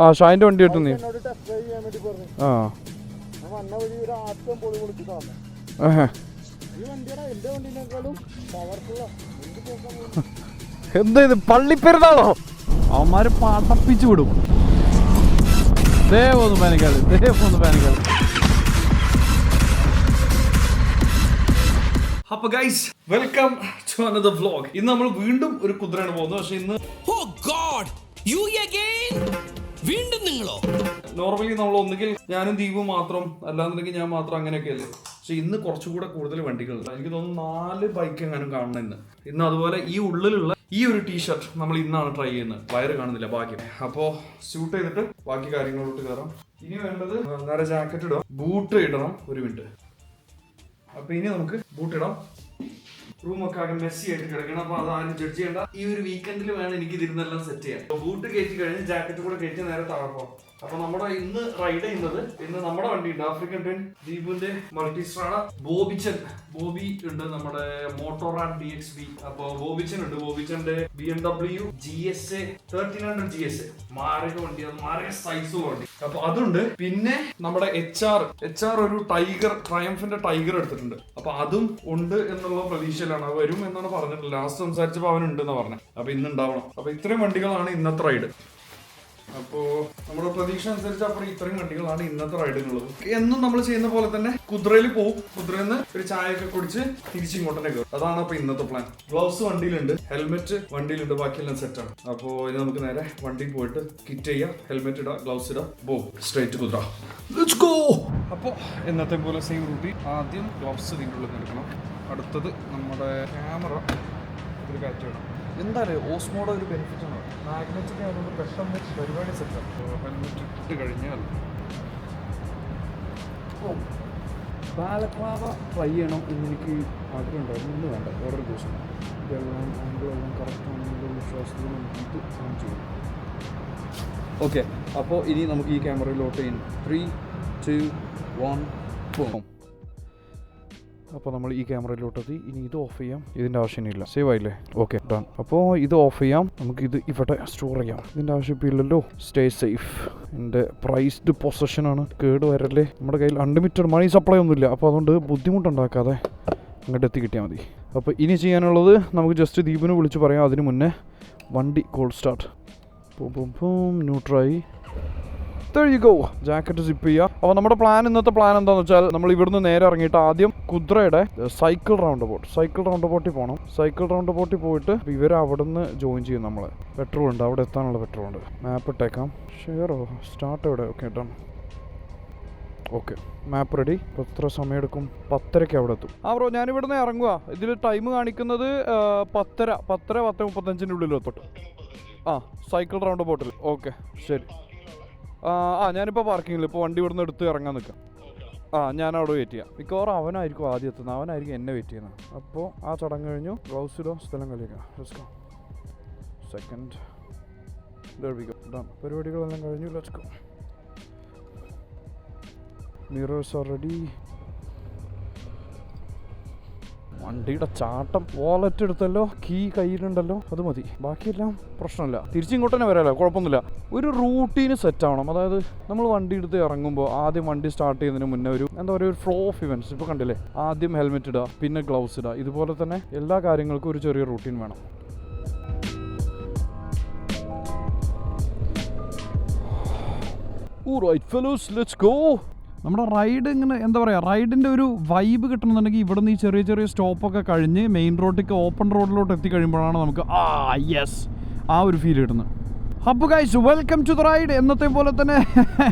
ആ ഷാഹിൻ്റെ വണ്ടി കിട്ടും നീ ആ എന്താ ഇത് പള്ളിപ്പെരുന്നാളോ? അവന്മാര് പടപ്പിച്ചു വിടും. ദേവൊന്ന് പാനിക്കാളി. അപ്പൊ guys welcome to another vlog. ഇന്ന് നമ്മൾ വീണ്ടും ഒരു കുതിരയാണ് പോകുന്നത്. പക്ഷെ ഇന്ന് വീണ്ടും നിങ്ങളോ? നോർമലി നമ്മൾ ഒന്നുകിൽ ഞാനും ദീപും മാത്രം, അല്ലാന്നുണ്ടെങ്കിൽ ഞാൻ മാത്രം, അങ്ങനെയൊക്കെ അല്ലേ. പക്ഷെ ഇന്ന് കുറച്ചുകൂടെ കൂടുതൽ വണ്ടികളുണ്ട്. എനിക്ക് തോന്നുന്നു 4 ബൈക്ക് എങ്ങാനും കാണണം ഇന്ന്. അതുപോലെ ഈ ഉള്ളിലുള്ള ഈ ഒരു ടീഷർട്ട് നമ്മൾ ഇന്നാണ് ട്രൈ ചെയ്യുന്നത്. വയറ് കാണുന്നില്ല ഭാഗ്യം. അപ്പോൾ സ്യൂട്ട് ചെയ്തിട്ട് ബാക്കി കാര്യങ്ങളോട്ട് കയറാം. ഇനി വേണ്ടത് നേരെ ജാക്കറ്റ് ഇടാം, ബൂട്ട് ഇടണം. ഒരു മിനിറ്റ്. അപ്പൊ ഇനി നമുക്ക് ബൂട്ട് ഇടാം. റൂമൊക്കെ ആകെ മെസ്സി ആയിട്ട് കിടക്കണം. അപ്പൊ അതാരും ജഡ്ജ് ചെയ്യേണ്ട. ഈ ഒരു വീക്കെൻഡിൽ വേണം എനിക്ക് ഇതിരുന്നെല്ലാം സെറ്റ് ചെയ്യാൻ. ബൂട്ട് കയറ്റി കഴിഞ്ഞ് ജാക്കറ്റ് കൂടെ കയറ്റി നേരെ താഴെപ്പോം. അപ്പൊ നമ്മുടെ ഇന്ന് റൈഡ് ചെയ്യുന്നത്, ഇന്ന് നമ്മുടെ വണ്ടി ഉണ്ട് ആഫ്രിക്കൻ ട്രെയിൻ, ദീപുവിന്റെ മൾട്ടിസ്ട്രാഡ, ബോബി ഉണ്ട് നമ്മുടെ മോട്ടോറാഡ് DXB. അപ്പൊ ബോബിച്ചൻ ഉണ്ട്, ബോബിച്ചന്റെ BMW GSA 1300 GSA മാരക വണ്ടി, അത് മാരക സൈസുള്ള വണ്ടി. അപ്പൊ അതുണ്ട്. പിന്നെ നമ്മുടെ HR ഒരു ട്രയംഫിന്റെ ടൈഗർ എടുത്തിട്ടുണ്ട്. അപ്പൊ അതും ഉണ്ട് എന്നുള്ള പ്രതീക്ഷയിലാണ്. അത് വരും എന്നാണ് പറഞ്ഞിട്ടുള്ളത്. ലാസ്റ്റ് സംസാരിച്ചപ്പോൾ അവനുണ്ടെന്ന് പറഞ്ഞു. അപ്പൊ ഇന്ന് ഉണ്ടാവണം. അപ്പൊ ഇത്രയും വണ്ടികളാണ് ഇന്നത്തെ റൈഡ്. അപ്പോ നമ്മുടെ പ്രതീക്ഷ അനുസരിച്ച് അപ്പുറം ഇത്രയും വണ്ടികളാണ് ഇന്നത്തെ റൈഡിനുള്ളത്. എന്നും നമ്മൾ ചെയ്യുന്ന പോലെ തന്നെ കുതിരയിൽ പോകും. കുതിരയിൽ നിന്ന് ഒരു ചായയൊക്കെ കുടിച്ച് തിരിച്ചിങ്ങോട്ടന്നെ കയറും. അതാണ് അപ്പൊ ഇന്നത്തെ പ്ലാൻ. ഗ്ലൗസ് വണ്ടിയിലുണ്ട്, ഹെൽമെറ്റ് വണ്ടിയിലുണ്ട്, ബാക്കിയെല്ലാം സെറ്റാണ്. അപ്പോ ഇനി നമുക്ക് നേരെ വണ്ടിയിൽ പോയിട്ട് കിറ്റ് ചെയ്യാം, ഹെൽമെറ്റ് ഇടാം, ഗ്ലൗസ് ഇടാം, സ്ട്രൈറ്റ് കുതിര. Let's go. അപ്പോൾ എന്നത്തെ പോലെ സെയിം റൂട്ടിൽ ആദ്യം ഗ്ലൗസ് ഇതിൻ്റെ ഉള്ളിൽ എടുക്കണം. അടുത്തത് നമ്മുടെ ക്യാമറ ഒരു കാറ്റ് വേണം. എന്തായാലും ഓസ്മോയുടെ ഒരു ബെനിഫിറ്റ് ആണ്. മാഗ്നറ്റിക് ആയതുകൊണ്ട് പെട്ടെന്ന് പരിപാടി സെറ്റാണ്. ഹെൽമെറ്റ് ഇട്ട് കഴിഞ്ഞാൽ ബാലക്ലാവ ട്രൈ ചെയ്യണം എന്നെനിക്ക് ആഗ്രഹമുണ്ടായിരുന്നു. ഇന്ന് വേണ്ട, വേറൊരു ദിവസം. ഇതെല്ലാം ആംഗിളെല്ലാം കറക്റ്റ് ആണെന്നുള്ള വിശ്വാസത്തിൽ നമുക്ക് ഇത് ഓൺ ചെയ്യും. ഓക്കെ, അപ്പോൾ ഇനി നമുക്ക് ഈ ക്യാമറയിലോട്ട് 3, 2, 1 പോകും. അപ്പോൾ നമ്മൾ ഈ ക്യാമറയിലോട്ടെത്തി. ഇനി ഇത് ഓഫ് ചെയ്യാം. ഇതിൻ്റെ ആവശ്യമില്ല. സേവ് ആയില്ലേ? Okay, done. അപ്പോൾ ഇത് ഓഫ് ചെയ്യാം. നമുക്കിത് ഇവിടെ സ്റ്റോർ ചെയ്യാം. ഇതിൻ്റെ ആവശ്യമില്ലല്ലോ. Stay safe. എൻ്റെ പ്രൈസ്ഡ് പൊസഷനാണ്. കേട് വരല്ലേ. നമ്മുടെ കയ്യിൽ അൺലിമിറ്റഡ് മണി സപ്ലൈ ഒന്നുമില്ല. അപ്പോൾ അതുകൊണ്ട് ബുദ്ധിമുട്ടുണ്ടാക്കാതെ അങ്ങോട്ട് എത്തി കിട്ടിയാൽ മതി. അപ്പോൾ ഇനി ചെയ്യാനുള്ളത് നമുക്ക് ജസ്റ്റ് ദീപിനെ വിളിച്ച് പറയാം. അതിന് മുന്നേ വണ്ടി കോൾഡ് സ്റ്റാർട്ട്. ന്യൂട്രായി. There you go. Jacket zip ചെയ്യുക. അപ്പോൾ നമ്മുടെ ഇന്നത്തെ പ്ലാൻ എന്താണെന്ന് വെച്ചാൽ, നമ്മൾ ഇവിടുന്ന് നേരെ ഇറങ്ങിയിട്ട് ആദ്യം കുതിരയുടെ സൈക്കിൾ റൗണ്ട് ബോട്ടിൽ പോകണം. സൈക്കിൾ റൗണ്ട് ബോട്ടിൽ പോയിട്ട് ഇവർ അവിടെ നിന്ന് ജോയിൻ ചെയ്യും നമ്മളെ. പെട്രോൾ ഉണ്ട്, അവിടെ എത്താനുള്ള പെട്രോൾ ഉണ്ട്. മാപ്പ് ഇട്ടേക്കാം. ഷെയറോ സ്റ്റാർട്ട് എവിടെ? Okay, done. ഓക്കെ, മാപ്പ് റെഡി. എത്ര സമയം എടുക്കും? 10:30 അവിടെ എത്തും. ബ്രോ, ഞാനിവിടുന്ന് ഇറങ്ങുക. ഇതിൽ ടൈം കാണിക്കുന്നത് 10:35 ഉള്ളിൽ എത്തോട്ട്. സൈക്കിൾ റൗണ്ട് ബോട്ടിൽ. ഓക്കെ, ശരി. ഞാനിപ്പോൾ പാർക്കിങ്ങിൽ. ഇപ്പോൾ വണ്ടി ഇവിടുന്ന് എടുത്ത് ഇറങ്ങാൻ നിൽക്കാം. ഞാൻ അവിടെ വെയിറ്റ് ചെയ്യാം. മിക്കവാറും അവനായിരിക്കും ആദ്യം എത്തുന്നത്. അവനായിരിക്കും എന്നെ വെയിറ്റ് ചെയ്യുന്നത്. അപ്പോൾ ആ ചടങ്ങ് കഴിഞ്ഞു. ഗ്ലൗസിലോ സ്ഥലം കളിക്കാം. Let's go. Second done. പരിപാടികളെല്ലാം കഴിഞ്ഞു. Let's go. Mirrors are ready. വണ്ടിയുടെ ചാട്ടം. വാലറ്റ് എടുത്തല്ലോ, കീ കയ്യിലുണ്ടല്ലോ, അത് മതി. ബാക്കിയെല്ലാം പ്രശ്നമില്ല. തിരിച്ചിങ്ങോട്ട് തന്നെ വരാമല്ലോ, കുഴപ്പമൊന്നുമില്ല. ഒരു റൂട്ടീന് സെറ്റ് ആവണം. അതായത് നമ്മൾ വണ്ടി എടുത്ത് ഇറങ്ങുമ്പോൾ ആദ്യം വണ്ടി സ്റ്റാർട്ട് ചെയ്യുന്നതിന് മുന്നേ ഒരു ഫ്ലോ ഓഫ് ഇവൻറ്റ്സ്. ഇപ്പോൾ കണ്ടില്ലേ, ആദ്യം ഹെൽമെറ്റ് ഇടുക, പിന്നെ ഗ്ലൗസ് ഇടുക. ഇതുപോലെ തന്നെ എല്ലാ കാര്യങ്ങൾക്കും ഒരു ചെറിയ റൂട്ടീൻ വേണം. Alright fellows, let's go. നമ്മുടെ റൈഡ് ഇങ്ങനെ എന്താ പറയുക, റൈഡിൻ്റെ ഒരു വൈബ് കിട്ടണമെന്നുണ്ടെങ്കിൽ ഇവിടെ നിന്ന് ഈ ചെറിയ ചെറിയ സ്റ്റോപ്പൊക്കെ കഴിഞ്ഞ് മെയിൻ റോഡിലേക്ക് ഓപ്പൺ റോഡിലോട്ട് എത്തിക്കഴിയുമ്പോഴാണ് നമുക്ക് യെസ് ആ ഒരു ഫീൽ കിട്ടുന്നത്. അപ്പോൾ guys, welcome to the ride. എന്നത്തെ പോലെ തന്നെ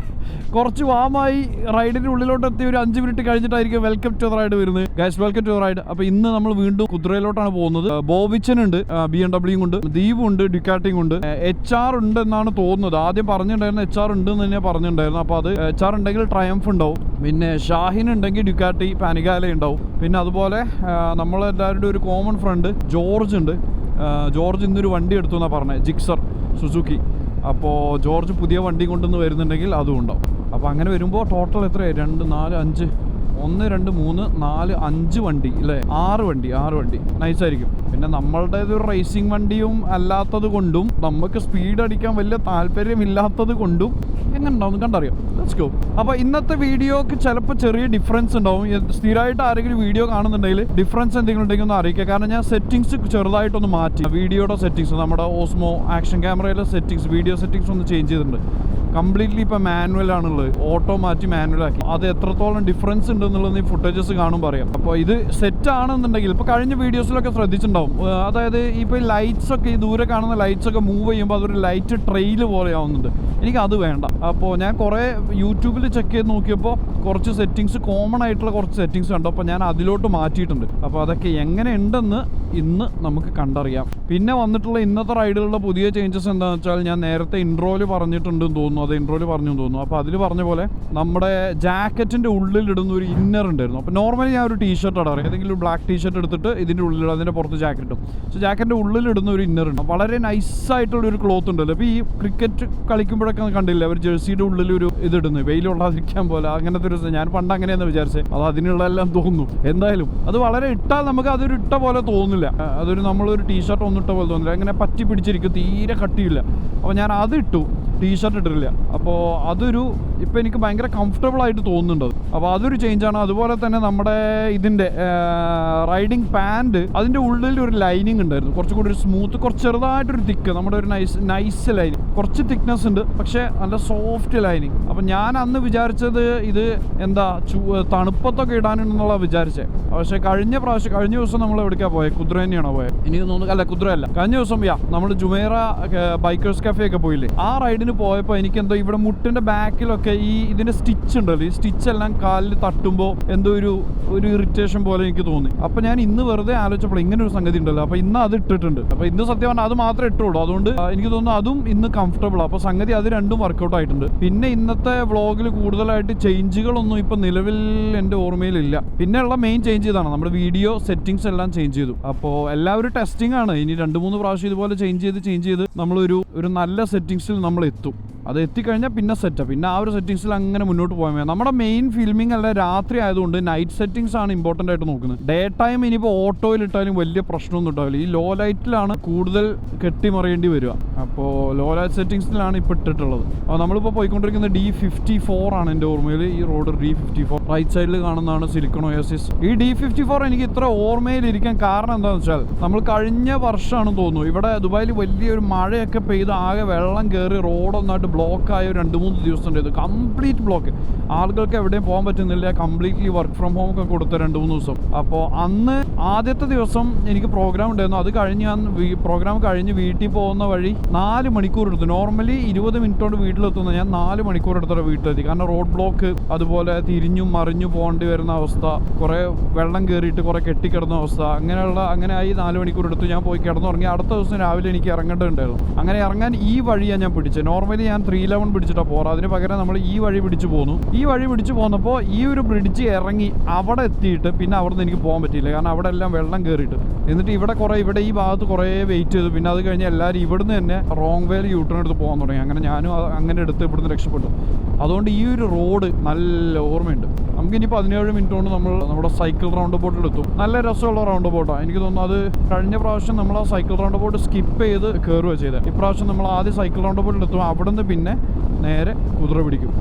കുറച്ച് വാമായി റൈഡിൻ്റെ ഉള്ളിലോട്ട് എത്തി ഒരു 5 മിനിറ്റ് കഴിഞ്ഞിട്ടായിരിക്കും വെൽക്കം ടു ദ റൈഡ് വരുന്നത്. Guys, welcome to the ride. അപ്പോൾ ഇന്ന് നമ്മൾ വീണ്ടും കുതിരയിലോട്ടാണ് പോകുന്നത്. ബോബിച്ചനുണ്ട്, BMW ഉണ്ട്, ദീപുണ്ട്, ഡ്യുക്കാറ്റിയും ഉണ്ട്, HR ഉണ്ട് എന്നാണ് തോന്നുന്നത്. ആദ്യം പറഞ്ഞിട്ടുണ്ടായിരുന്നു HR ഉണ്ട് എന്ന് തന്നെ പറഞ്ഞിട്ടുണ്ടായിരുന്നു. അപ്പോൾ അത് HR ഉണ്ടെങ്കിൽ ട്രയംഫ് ഉണ്ടാവും, പിന്നെ ഷാഹിൻ ഉണ്ടെങ്കിൽ ഡ്യുക്കാറ്റി പാനിഗാല ഉണ്ടാവും. പിന്നെ അതുപോലെ നമ്മളെല്ലാവരുടെ ഒരു കോമൺ ഫ്രണ്ട് ജോർജ് ഉണ്ട്. ജോർജ് ഇന്നൊരു വണ്ടി എടുത്തു എന്നാണ് പറഞ്ഞത്, ജിക്സർ സുസുക്കി. അപ്പോൾ ജോർജ് പുതിയ വണ്ടി കൊണ്ടുവന്ന് വരുന്നുണ്ടെങ്കിൽ അതും ഉണ്ടാവും. അപ്പോൾ അങ്ങനെ വരുമ്പോൾ ടോട്ടൽ എത്രയായി? 2, 4, 5, 1 2 3 4 5 വണ്ടി അല്ലേ, 6 വണ്ടി നൈസായിരിക്കും. പിന്നെ നമ്മളുടേതൊരു റേസിംഗ് വണ്ടിയും അല്ലാത്തത് കൊണ്ടും നമുക്ക് സ്പീഡ് അടിക്കാൻ വലിയ താല്പര്യമില്ലാത്തത് കൊണ്ടും എങ്ങനെ ഉണ്ടാവും കണ്ടറിയാം. Let's go. അപ്പോൾ ഇന്നത്തെ വീഡിയോക്ക് ചിലപ്പോൾ ചെറിയ ഡിഫറൻസ് ഉണ്ടാവും. സ്ഥിരമായിട്ട് ആരെങ്കിലും വീഡിയോ കാണുന്നുണ്ടെങ്കിൽ ഡിഫറൻസ് എന്തെങ്കിലും ഉണ്ടെങ്കിൽ ഒന്ന് അറിയിക്കുക. കാരണം ഞാൻ സെറ്റിങ്സ് ചെറുതായിട്ടൊന്ന് മാറ്റി, വീഡിയോയുടെ സെറ്റിങ്സ്, നമ്മുടെ ഓസ്മോ ആക്ഷൻ ക്യാമറയിലെ സെറ്റിങ്സ്, വീഡിയോ സെറ്റിങ്സ് ഒന്ന് ചേഞ്ച് ചെയ്തിട്ടുണ്ട്. കംപ്ലീറ്റ്ലി ഇപ്പോൾ മാനുവൽ ആണുള്ളത്, ഓട്ടോ മാറ്റി മാനുവലാക്കി. അത് എത്രത്തോളം ഡിഫറൻസ് ഉണ്ടെന്നുള്ളത് ഈ ഫുട്ടേജസ് കാണുമ്പോൾ അറിയാം. അപ്പോൾ ഇത് സെറ്റ് ആണെന്നുണ്ടെങ്കിൽ ഇപ്പോൾ കഴിഞ്ഞ വീഡിയോസിലൊക്കെ ശ്രദ്ധിച്ചിട്ടുണ്ടാവും, അതായത് ഇപ്പോൾ ഈ ലൈറ്റ്സ് ഒക്കെ, ഈ ദൂരെ കാണുന്ന ലൈറ്റ്സ് ഒക്കെ മൂവ് ചെയ്യുമ്പോൾ അതൊരു ലൈറ്റ് ട്രെയിൽ പോലെ ആവുന്നുണ്ട്. എനിക്ക് അത് വേണ്ട. അപ്പോൾ ഞാൻ കുറേ യൂട്യൂബിൽ ചെക്ക് ചെയ്ത് നോക്കിയപ്പോൾ കുറച്ച് സെറ്റിങ്സ്, കോമൺ ആയിട്ടുള്ള കുറച്ച് സെറ്റിങ്സ് കണ്ടു. അപ്പോൾ ഞാൻ അതിലോട്ട് മാറ്റിയിട്ടുണ്ട്. അപ്പോൾ അതൊക്കെ എങ്ങനെ ഉണ്ടെന്ന് ഇന്ന് നമുക്ക് കണ്ടറിയാം. പിന്നെ വന്നിട്ടുള്ള ഇന്നത്തെ റൈഡുകളുടെ പുതിയ ചേഞ്ചസ് എന്താണെന്ന് വെച്ചാൽ, ഞാൻ നേരത്തെ ഇൻട്രോയിൽ പറഞ്ഞിട്ടുണ്ടെന്ന് തോന്നുന്നു, അത് ഇൻട്രോയിൽ പറഞ്ഞു തോന്നുന്നു. അപ്പോൾ അതിൽ പറഞ്ഞ പോലെ നമ്മുടെ ജാക്കറ്റിൻ്റെ ഉള്ളിലിടുന്ന ഒരു ഇന്നർ ഉണ്ടായിരുന്നു. അപ്പോൾ നോർമലി ഞാൻ ഒരു ടീഷർട്ട് ഇടാറ്, ഏതെങ്കിലും ഒരു ബ്ലാക്ക് ടീഷർട്ട് എടുത്തിട്ട് ഇതിൻ്റെ ഉള്ളിൽ, അതിൻ്റെ പുറത്ത് ജാക്കറ്റ് ഇടും. പക്ഷേ ജാക്കറ്റിൻ്റെ ഉള്ളിലിടുന്ന ഒരു ഇന്നർ ഉണ്ട്, വളരെ നൈസായിട്ടുള്ളൊരു ക്ലോത്ത് ഉണ്ടല്ലോ. അപ്പോൾ ഈ ക്രിക്കറ്റ് കളിക്കുമ്പോഴൊക്കെ കണ്ടില്ല അവർ ജേഴ്സിയുടെ ഉള്ളിൽ ഒരു ഇതിടുന്നു, വെയിലുള്ളാതിരിക്കാൻ പോലെ. അങ്ങനത്തെ ഒരു, ഞാൻ പണ്ട് അങ്ങനെയാണെന്ന് വിചാരിച്ചത്, അത് അതിനുള്ളതെല്ലാം തോന്നുന്നു. എന്തായാലും അത് വളരെ ഇട്ടാൽ നമുക്ക് അതൊരു ഇട്ട പോലെ തോന്നില്ല, അതൊരു നമ്മളൊരു ടീഷർട്ട് ഒന്നും ഇട്ട പോലെ തോന്നില്ല, അങ്ങനെ പറ്റി പിടിച്ചിരിക്കും, തീരെ കട്ടിയില്ല. അപ്പോൾ ഞാൻ അത് ഇട്ടു, ടീഷർട്ട് ഇട്ടിട്ടില്ല. അപ്പോൾ അതൊരു ഇപ്പോൾ എനിക്ക് ഭയങ്കര കംഫർട്ടബിൾ ആയിട്ട് തോന്നുന്നുണ്ട്. അപ്പോൾ അതൊരു ചേഞ്ചാണ്. അതുപോലെ തന്നെ നമ്മുടെ ഇതിൻ്റെ റൈഡിങ് പാൻറ്, അതിൻ്റെ ഉള്ളിൽ ഒരു ലൈനിങ് ഉണ്ടായിരുന്നു, കുറച്ചുകൂടി ഒരു സ്മൂത്ത്, കുറച്ച് ചെറുതായിട്ടൊരു തിക്ക്, നമ്മുടെ ഒരു നൈസ് ലൈനിങ്, കുറച്ച് തിക്നെസ് ഉണ്ട്, പക്ഷേ നല്ല സോഫ്റ്റ് ലൈനിങ്. അപ്പം ഞാൻ അന്ന് വിചാരിച്ചത് ഇത് എന്താ തണുപ്പത്തൊക്കെ ഇടാനുണ്ടെന്നുള്ള വിചാരിച്ചത്. പക്ഷേ കഴിഞ്ഞ ദിവസം നമ്മൾ എവിടേക്കാണ് പോയത്? കുതിര തന്നെയാണോ പോയത്? എനിക്ക് തോന്നുന്നു, അല്ല കുതിര അല്ല, കഴിഞ്ഞ ദിവസം നമ്മൾ ജുമേറ ബൈക്കേഴ്സ് കഫേ ഒക്കെ പോയില്ലേ, ആ റൈഡിന് പോയപ്പോൾ എനിക്കെന്തോ ഇവിടെ മുട്ടിൻ്റെ ബാക്കിലൊക്കെ ഈ ഇതിൻ്റെ സ്റ്റിച്ച് ഉണ്ടല്ലോ, ഈ സ്റ്റിച്ച് എല്ലാം കാലിൽ തട്ടുമ്പോൾ എന്തോ ഒരു ഇറിറ്റേഷൻ പോലെ എനിക്ക് തോന്നി. അപ്പോൾ ഞാൻ ഇന്ന് വെറുതെ ആലോചിച്ചപ്പോൾ ഇങ്ങനെ ഒരു സംഗതി ഉണ്ടല്ലോ, അപ്പോൾ ഇന്ന് അത് ഇട്ടിട്ടുണ്ട്. അപ്പോൾ ഇന്ന് സത്യം പറഞ്ഞാൽ അത് മാത്രമേ ഇട്ടുള്ളൂ, അതുകൊണ്ട് എനിക്ക് തോന്നുന്നു അതും ഇന്ന് കംഫർട്ടബിൾ. അപ്പോൾ സംഗതി അത് രണ്ടും വർക്കൗട്ട് ആയിട്ടുണ്ട്. പിന്നെ ഇന്നത്തെ വ്ളോഗിൽ കൂടുതലായിട്ട് ചേഞ്ചുകളൊന്നും ഇപ്പം നിലവിൽ എൻ്റെ ഓർമ്മയിലില്ല. പിന്നെയുള്ള മെയിൻ ചേഞ്ച് ഇതാണ്, നമ്മുടെ വീഡിയോ സെറ്റിങ്സ് എല്ലാം ചേഞ്ച് ചെയ്തു. അപ്പോൾ എല്ലാവരും ടെസ്റ്റിംഗ് ആണ്, ഇനി 2-3 പ്രാവശ്യം ഇതുപോലെ ചേഞ്ച് ചെയ്ത് നമ്മളൊരു നല്ല സെറ്റിങ്സിൽ നമ്മൾ എത്തും. അത് എത്തിക്കഴിഞ്ഞാൽ പിന്നെ സെറ്റപ്പ്, പിന്നെ ആ ഒരു സെറ്റിങ്സിൽ അങ്ങനെ മുന്നോട്ട് പോകാൻ വേണം. നമ്മുടെ മെയിൻ ഫിൽമിംഗ് അല്ല രാത്രി ആയതുകൊണ്ട് നൈറ്റ് സെറ്റിങ്സ് ആണ് ഇമ്പോർട്ടൻ്റ് ആയിട്ട് നോക്കുന്നത്. ഡേ ടൈം ഇനിയിപ്പോൾ ഓട്ടോയിൽ ഇട്ടാലും വലിയ പ്രശ്നമൊന്നും ഉണ്ടാവില്ല. ഈ ലോ ലൈറ്റിലാണ് കൂടുതൽ കെട്ടിമറിയേണ്ടി വരിക. അപ്പോൾ ലോ ലൈറ്റ് സെറ്റിങ്സിലാണ് ഇപ്പോൾ ഇട്ടിട്ടുള്ളത്. അപ്പോൾ നമ്മളിപ്പോൾ പോയിക്കൊണ്ടിരിക്കുന്നത് D54 ആണ് എൻ്റെ ഓർമ്മയിൽ. ഈ റോഡ് D54 റൈറ്റ് സൈഡിൽ കാണുന്നതാണ് സിലിക്കൺ ഒയാസിസ്. ഈ D54 എനിക്ക് ഇത്ര ഓർമ്മയിലിരിക്കാൻ കാരണം എന്താണെന്ന് വെച്ചാൽ, നമ്മൾ കഴിഞ്ഞ വർഷമാണെന്ന് തോന്നുന്നു ഇവിടെ ദുബായിൽ വലിയൊരു മഴയൊക്കെ പെയ്ത് ആകെ വെള്ളം കയറി റോഡൊന്നായിട്ട് ബ്ലോക്കായ 2-3 ദിവസം ഉണ്ടായത്. കംപ്ലീറ്റ് ബ്ലോക്ക്, ആളുകൾക്ക് എവിടെയും പോകാൻ പറ്റുന്നില്ല. കംപ്ലീറ്റ്ലി വർക്ക് ഫ്രം ഹോം ഒക്കെ കൊടുത്ത 2-3 ദിവസം. അപ്പോൾ അന്ന് ആദ്യത്തെ ദിവസം എനിക്ക് പ്രോഗ്രാം ഉണ്ടായിരുന്നു. അത് കഴിഞ്ഞ് ഞാൻ പ്രോഗ്രാം കഴിഞ്ഞ് വീട്ടിൽ പോകുന്ന വഴി 4 മണിക്കൂർ എടുത്തു. നോർമലി 20 മിനിറ്റ് കൊണ്ട് വീട്ടിലെത്തുന്ന ഞാൻ 4 മണിക്കൂർ എടുത്തോടെ വീട്ടിലെത്തി. കാരണം റോഡ് ബ്ലോക്ക്, അതുപോലെ തിരിഞ്ഞും മറിഞ്ഞു പോകേണ്ടി വരുന്ന അവസ്ഥ, കുറേ വെള്ളം കയറിയിട്ട് കുറേ കെട്ടിക്കിടന്ന അവസ്ഥ, അങ്ങനെ ആയി 4 മണിക്കൂർ എടുത്തു. ഞാൻ പോയി കിടന്നുറങ്ങി. അടുത്ത ദിവസം രാവിലെ എനിക്ക് ഇറങ്ങേണ്ടതുണ്ടായിരുന്നു. അങ്ങനെ ഇറങ്ങാൻ ഈ വഴിയാണ് ഞാൻ പിടിച്ചത്. നോർമലി ഞാൻ 311 പിടിച്ചിട്ടാണ് പോകാറ്, അതിന് പകരം നമ്മൾ ഈ വഴി പിടിച്ചു പോന്നു. ഈ വഴി പിടിച്ചു പോന്നപ്പോൾ ഈ ഒരു ബ്രിഡ്ജ് ഇറങ്ങി അവിടെ എത്തിയിട്ട് പിന്നെ അവിടെ നിന്ന് എനിക്ക് പോകാൻ പറ്റിയില്ല, കാരണം അവിടെ എല്ലാം വെള്ളം കയറിയിട്ട്. എന്നിട്ട് ഇവിടെ ഈ ഭാഗത്ത് കുറേ വെയിറ്റ് ചെയ്തു. പിന്നെ അത് കഴിഞ്ഞ് എല്ലാവരും ഇവിടുന്ന് തന്നെ റോങ് വേയിൽ യൂട്ടേൺ എടുത്ത് പോകാൻ തുടങ്ങി. അങ്ങനെ ഞാനും അങ്ങനെ എടുത്ത് ഇവിടുന്ന് രക്ഷപ്പെട്ടു. അതുകൊണ്ട് ഈ ഒരു റോഡ് നല്ല ഓർമ്മയുണ്ട്. നമുക്കിനി 17 മിനിറ്റ് കൊണ്ട് നമ്മുടെ സൈക്കിൾ റൗണ്ട് ബോട്ടിലെത്തും. നല്ല രസമുള്ള റൗണ്ട് ബോട്ടാണ്. എനിക്ക് തോന്നുന്നു അത് കഴിഞ്ഞ പ്രാവശ്യം നമ്മൾ ആ സൈക്കിൾ റൗണ്ട് ബോട്ട് സ്കിപ്പ് ചെയ്ത് കയറുക ചെയ്തത്. ഇപ്രാവശ്യം നമ്മൾ ആദ്യം സൈക്കിൾ റൗണ്ട് ബോട്ടിലെത്തും, അവിടുന്ന് പിന്നെ നേരെ കുതിര പിടിക്കും.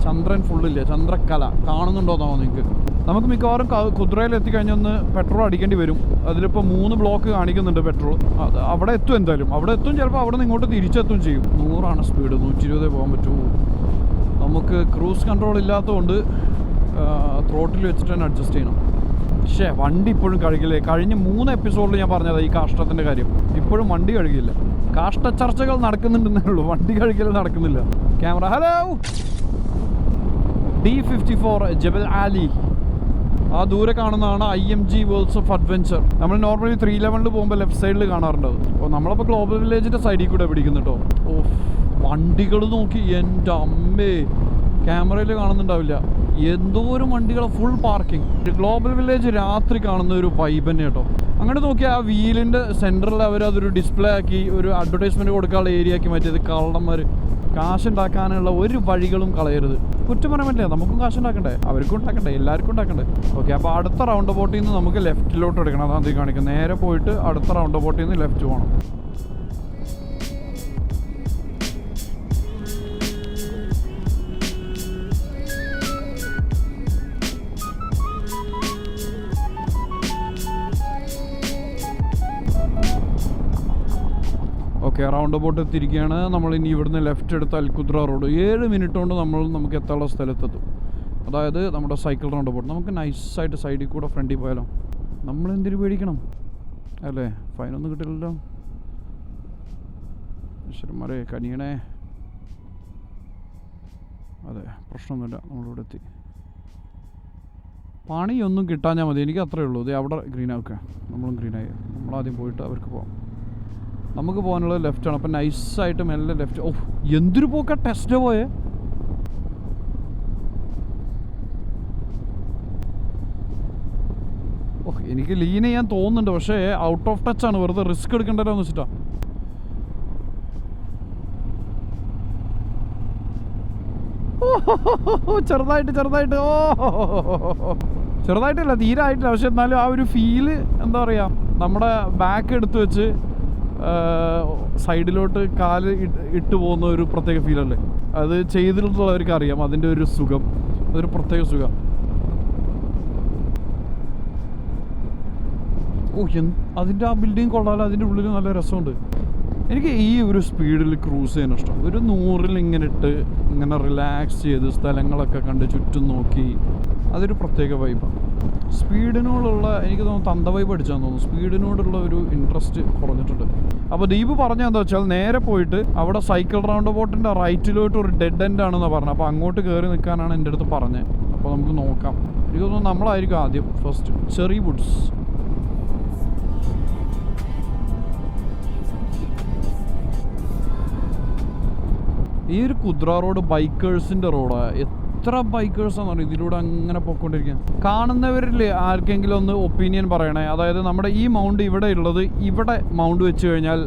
ചന്ദ്രൻ ഫുള്ളില്ല, ചന്ദ്രക്കല കാണുന്നുണ്ടോന്നോ നിങ്ങൾക്ക്? നമുക്ക് മിക്കവാറും കുതിരയിൽ എത്തിക്കഴിഞ്ഞൊന്ന് പെട്രോൾ അടിക്കേണ്ടി വരും. അതിലിപ്പോൾ 3 ബ്ലോക്ക് കാണിക്കുന്നുണ്ട് പെട്രോൾ. അത് അവിടെ എത്തും, എന്തായാലും അവിടെ എത്തും. ചിലപ്പോൾ അവിടെ നിന്ന് ഇങ്ങോട്ട് തിരിച്ചെത്തും ചെയ്യും. 100 സ്പീഡ്, 120 പോകാൻ പറ്റുമോ? നമുക്ക് ക്രൂസ് കൺട്രോൾ ഇല്ലാത്തതുകൊണ്ട് ത്രോട്ടിൽ വെച്ചിട്ട് തന്നെ അഡ്ജസ്റ്റ് ചെയ്യണം. പക്ഷേ വണ്ടി ഇപ്പോഴും കഴുകില്ലേ. കഴിഞ്ഞ 3 എപ്പിസോഡിൽ ഞാൻ പറഞ്ഞത് ഈ കാഷ്ടത്തിൻ്റെ കാര്യം. ഇപ്പോഴും വണ്ടി കഴുകിയില്ല. കാഷ്ട ചർച്ചകൾ നടക്കുന്നുണ്ടെന്നേ ഉള്ളൂ, വണ്ടി കഴുകൽ നടക്കുന്നില്ല. Camera hello. D54 ജബൽ ആലി. ആ ദൂരെ കാണുന്നതാണ് IMG വേൾഡ്സ് ഓഫ് അഡ്വഞ്ചർ. നമ്മൾ നോർമലി 311 പോകുമ്പോൾ ലെഫ്റ്റ് സൈഡിൽ കാണാറുണ്ട്. അപ്പോൾ നമ്മളപ്പോൾ ഗ്ലോബൽ വില്ലേജിൻ്റെ സൈഡിൽ കൂടെ പിടിക്കുന്നു കേട്ടോ. ഓ വണ്ടികൾ നോക്കി, എൻ്റെ അമ്മേ, ക്യാമറയിൽ കാണുന്നുണ്ടാവില്ല. എന്തോരം വണ്ടികൾ, ഫുൾ പാർക്കിംഗ്. ഗ്ലോബൽ വില്ലേജ് രാത്രി കാണുന്ന ഒരു വൈബ് തന്നെ കേട്ടോ. അങ്ങനെ നോക്കിയാൽ ആ വീലിൻ്റെ സെൻറ്ററിൽ അവർ അതൊരു ഡിസ്പ്ലേ ആക്കി ഒരു അഡ്വർടൈസ്മെൻറ്റ് കൊടുക്കാനുള്ള ഏരിയ ആക്കി മാറ്റിയത്. കള്ളന്മാർ കാശുണ്ടാക്കാനുള്ള ഒരു വഴികളും കളയരുത്. കുറ്റം പറയാൻ പറ്റില്ല, നമുക്കും കാശുണ്ടാക്കണ്ടേ, അവർക്കും ഉണ്ടാക്കണ്ടേ, എല്ലാവർക്കും ഉണ്ടാക്കണ്ടേ. ഓക്കെ, അപ്പോൾ അടുത്ത റൗണ്ട് ബോട്ടിൽ നിന്ന് നമുക്ക് ലെഫ്റ്റിലോട്ട് എടുക്കണം. അതാണ് ഇത് കാണിക്കുന്നത്. നേരെ പോയിട്ട് അടുത്ത റൗണ്ട് ബോട്ടിൽ നിന്ന് ലെഫ്റ്റ് പോകണം. ഓക്കെ, റൗണ്ട് ബോട്ട് എത്തിയിരിക്കുകയാണ്. നമ്മൾ ഇനി ഇവിടുന്ന് ലെഫ്റ്റ് എടുത്ത് അൽകുദ്ര റോഡ് 7 മിനിറ്റ് കൊണ്ട് നമുക്ക് എത്താനുള്ള സ്ഥലത്തെത്തും. അതായത് നമ്മുടെ സൈക്കിൾ റൗണ്ട് ബോട്ട്. നമുക്ക് നൈസായിട്ട് സൈഡിൽ കൂടെ ഫ്രണ്ടിൽ പോയാലോ? നമ്മളെന്തിനു പേടിക്കണം അല്ലേ? ഫൈനൊന്നും കിട്ടില്ലല്ലോ. ഈശ്വരന്മാരെ കനിയണേ. അതെ, പ്രശ്നമൊന്നുമില്ല, നമ്മളിവിടെ എത്തി. പണിയൊന്നും കിട്ടാഞ്ഞാൽ മതി, എനിക്ക് അത്രയേ ഉള്ളൂ. ഇത് അവിടെ ഗ്രീനാക്കുക, നമ്മളും ഗ്രീനായി. നമ്മളാദ്യം പോയിട്ട് അവർക്ക് പോകാം. നമുക്ക് പോകാനുള്ളത് ലെഫ്റ്റാണ്. അപ്പം നൈസായിട്ട് മെല്ലെ ലെഫ്റ്റ്. ഓ, എന്തൊരു പോക്കാ ടെസ്റ്റ് പോയേ. ഓ, എനിക്ക് ലീൻ ചെയ്യാൻ തോന്നുന്നുണ്ട്, പക്ഷേ ഔട്ട് ഓഫ് ടച്ച് ആണ്. വെറുതെ റിസ്ക് എടുക്കണ്ടല്ലോ എന്ന് വെച്ചിട്ടാ. ചെറുതായിട്ട് ചെറുതായിട്ടല്ല, തീരായിട്ടില്ല. പക്ഷെ എന്നാലും ആ ഒരു ഫീല് എന്താ പറയുക, നമ്മുടെ ബാക്ക് എടുത്ത് വെച്ച് സൈഡിലോട്ട് കാല് ഇട്ട് പോകുന്ന ഒരു പ്രത്യേക ഫീലല്ലേ. അത് ചെയ്തിട്ടുള്ളവർക്ക് അറിയാം അതിൻ്റെ ഒരു സുഖം, അതൊരു പ്രത്യേക സുഖം. ഓ, അതിൻ്റെ ആ ബിൽഡിങ് കൊള്ളാലോ, അതിൻ്റെ ഉള്ളിൽ നല്ല രസമുണ്ട്. എനിക്ക് ഈ ഒരു സ്പീഡിൽ ക്രൂസ് ചെയ്യാൻ ഇഷ്ടം. ഒരു 100-ൽ ഇങ്ങനെ ഇട്ട് ഇങ്ങനെ റിലാക്സ് ചെയ്ത് സ്ഥലങ്ങളൊക്കെ കണ്ട് ചുറ്റും നോക്കി, അതൊരു പ്രത്യേക വൈബാണ്. സ്പീഡിനോടുള്ള എനിക്ക് തോന്നുന്നു തന്ത വൈബ് അടിച്ചാന്ന് തോന്നുന്നു. സ്പീഡിനോടുള്ള ഒരു ഇൻട്രസ്റ്റ് കുറഞ്ഞിട്ടുണ്ട്. അപ്പോൾ ദീപ് പറഞ്ഞത് എന്താ വെച്ചാൽ നേരെ പോയിട്ട് അവിടെ സൈക്കിൾ റൗണ്ട് ബോട്ടിൻ്റെ റൈറ്റിലോട്ട് ഒരു ഡെഡ് എൻഡ് ആണെന്നാണ് പറഞ്ഞത്. അപ്പോൾ അങ്ങോട്ട് കയറി നിൽക്കാനാണ് എൻ്റെ അടുത്ത് പറഞ്ഞത്. അപ്പോൾ നമുക്ക് നോക്കാം. എനിക്ക് തോന്നുന്നു നമ്മളായിരിക്കും ആദ്യം ഫസ്റ്റ്. Cherry Woods. ഈ ഒരു കുദ്ര റോഡ് ബൈക്കേഴ്സിൻ്റെ റോഡാണ്. എത്ര ബൈക്കേഴ്സാന്ന് പറയുന്നത് ഇതിലൂടെ അങ്ങനെ പോയിക്കൊണ്ടിരിക്കുക. കാണുന്നവരിൽ ആർക്കെങ്കിലും ഒന്ന് ഒപ്പീനിയൻ പറയണേ. അതായത് നമ്മുടെ ഈ മൗണ്ട് ഇവിടെ ഉള്ളത്, ഇവിടെ മൗണ്ട് വെച്ച് കഴിഞ്ഞാൽ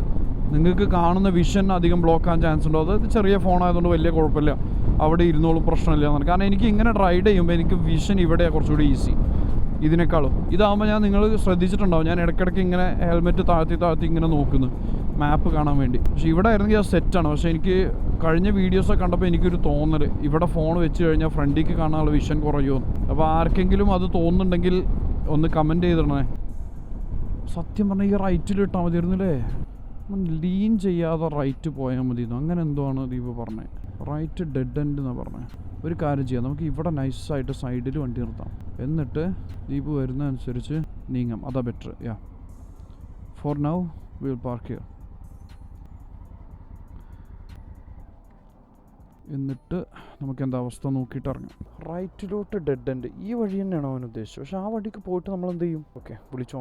നിങ്ങൾക്ക് കാണുന്ന വിഷൻ അധികം ബ്ലോക്ക് ആകാൻ ചാൻസ് ഉണ്ടോ? അതായത് ചെറിയ ഫോണായതുകൊണ്ട് വലിയ കുഴപ്പമില്ല, അവിടെ ഇരുന്നോളും, പ്രശ്നമില്ല എന്നാണ്. കാരണം എനിക്ക് ഇങ്ങനെ റൈഡ് ചെയ്യുമ്പോൾ എനിക്ക് വിഷൻ ഇവിടെയാണ് കുറച്ചുകൂടി ഈസി ഇതിനേക്കാളും. ഇതാകുമ്പോൾ ഞാൻ നിങ്ങൾ ശ്രദ്ധിച്ചിട്ടുണ്ടാവും, ഞാൻ ഇടയ്ക്കിടയ്ക്ക് ഇങ്ങനെ ഹെൽമെറ്റ് താഴ്ത്തി ഇങ്ങനെ നോക്കുന്നു മാപ്പ് കാണാൻ വേണ്ടി. പക്ഷേ ഇവിടെ ആയിരുന്നെങ്കിൽ അത് സെറ്റാണ്. പക്ഷേ എനിക്ക് കഴിഞ്ഞ വീഡിയോസൊക്കെ കണ്ടപ്പോൾ എനിക്കൊരു തോന്നൽ, ഇവിടെ ഫോൺ വെച്ച് കഴിഞ്ഞാൽ ഫ്രണ്ടിലേക്ക് കാണാനുള്ള വിഷൻ കുറയുമെന്ന്. അപ്പോൾ ആർക്കെങ്കിലും അത് തോന്നുന്നുണ്ടെങ്കിൽ ഒന്ന് കമൻറ്റ് ചെയ്തിടണേ. സത്യം പറഞ്ഞാൽ ഈ റൈറ്റിൽ ഇട്ടാൽ മതിയായിരുന്നില്ലേ? ലീൻ ചെയ്യാതെ റൈറ്റ് പോയാൽ മതിയെന്നു, അങ്ങനെ എന്തോ ആണ് ദീപ് പറഞ്ഞത്. റൈറ്റ് ഡെഡ് എൻഡ് എന്നാണ് പറഞ്ഞത്. ഒരു കാര്യം ചെയ്യാം, നമുക്ക് ഇവിടെ നൈസായിട്ട് സൈഡിൽ വണ്ടി നിർത്താം, എന്നിട്ട് ദീപ് വരുന്നതനുസരിച്ച് നീങ്ങാം. അതാ better. Yeah, for now we will park here. എന്നിട്ട് നമുക്ക് എന്താ അവസ്ഥ നോക്കിയിട്ട് ഇറങ്ങാം. റൈറ്റിലോട്ട് ഡെഡ് എൻഡ്, ഈ വഴി തന്നെയാണോ അവൻ ഉദ്ദേശിച്ചത്? പക്ഷെ ആ വഴിക്ക് പോയിട്ട് നമ്മൾ എന്ത് ചെയ്യും? ഓക്കെ, വിളിച്ചോ.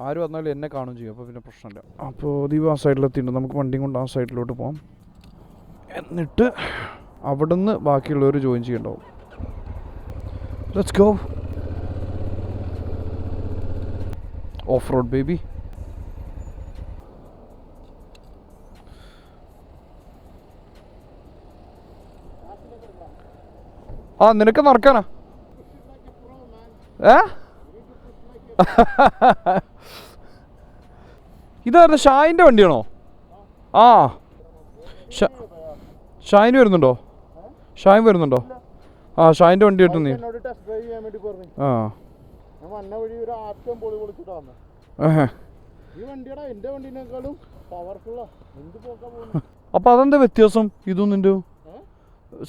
ആര് വന്നാലും എന്നെ കാണും ചെയ്യും, അപ്പോൾ പിന്നെ പ്രശ്നമില്ല. അപ്പോൾ ദീപ് ആ സൈഡിലെത്തിയിട്ടുണ്ട്, നമുക്ക് വണ്ടിയും കൊണ്ട് ആ സൈഡിലോട്ട് പോകാം. എന്നിട്ട് അവിടുന്ന് ബാക്കിയുള്ളവർ ജോയിൻ ചെയ്യണ്ടാവും. Let's go. Off road baby. ആ, നിനക്ക് നടക്കാനാ? ഇതായിരുന്നു ഷായിൻ്റെ വണ്ടിയാണോ? ആ, ഷായിന് വരുന്നുണ്ടോ? ഷായിൻ വരുന്നുണ്ടോ? ആ, ഷായിൻ്റെ വണ്ടി കിട്ടും നീ. ആ, അപ്പൊ അതെന്താ വ്യത്യാസം? ഇതും നിൻ്റെ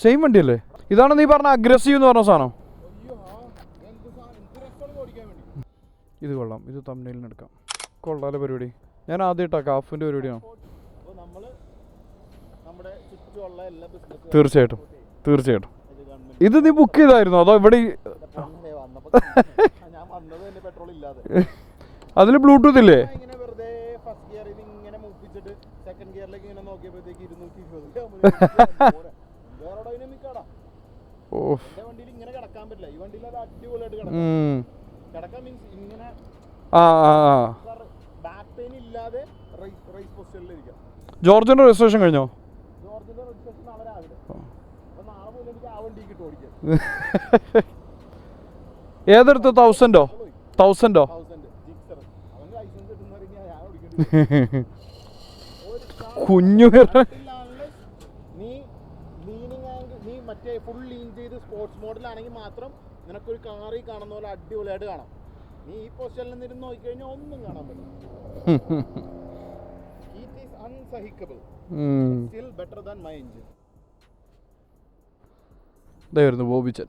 സെയിം വണ്ടിയല്ലേ? ഇതാണ് നീ പറഞ്ഞ അഗ്രസീവ് എന്ന് പറഞ്ഞ സാധനം. ഇത് കൊള്ളാം, ഇത് തമ്മിലിന് എടുക്കാം. കൊള്ളാലോ പരിപാടി. ഞാൻ ആദ്യമായിട്ടാ കാഫിൻ്റെ പരിപാടിയാണ്. തീർച്ചയായിട്ടും തീർച്ചയായിട്ടും. ഇത് നീ ബുക്ക് ചെയ്തായിരുന്നോ അതോ ഇവിടെ? അതിൽ ബ്ലൂടൂത്ത് ഇല്ലേ? വണ്ടിയിൽ ഇങ്ങനെ കിടക്കാൻ പറ്റില്ല. ഈ വണ്ടിയിൽ അത് അടിപൊളിയായിട്ട് കിടക്കാൻ മീൻസ് ഇങ്ങനെ ബാക്ക് പെയിൻ ഇല്ലാതെ റേസ് പൊസിഷനിലിരിക്കാം. ജോർജിന്റെ രജിസ്ട്രേഷൻ കഴിഞ്ഞോ? ജോർജിന്റെ രജിസ്ട്രേഷൻ നാളെ രാവിലെ. അപ്പൊ നാളെ മുതൽ എനിക്ക് ആ വണ്ടി കിട്ടും ഓടിക്കാൻ. ഏതെടുത്ത് 1000ഓ? 1000ഓ? അവന് ലൈസൻസ് കിട്ടുന്നവരെങ്കിൽ ഞാൻ ഓടിക്കേണ്ടി കുഞ്ഞു നീ ലീനിങ് ആംഗിൾ നീ മറ്റേ ഫുൾ ലീൻ ചെയ്ത് സ്പോർട്സ് മോഡലാണെങ്കിൽ മാത്രം നിനക്കൊരു കാറിൽ കാണുന്ന പോലെ അടിപൊളിയായിട്ട് കാണാം. നീ ഈ പൊസിഷനിൽ നിന്നിരുന്ന് നോക്കിക്കഴിഞ്ഞാൽ ഒന്നും കാണാൻ പറ്റില്ല. It is unsahicable. Still better than my engine. ഇതായിരുന്നു ബോബിച്ചൻ.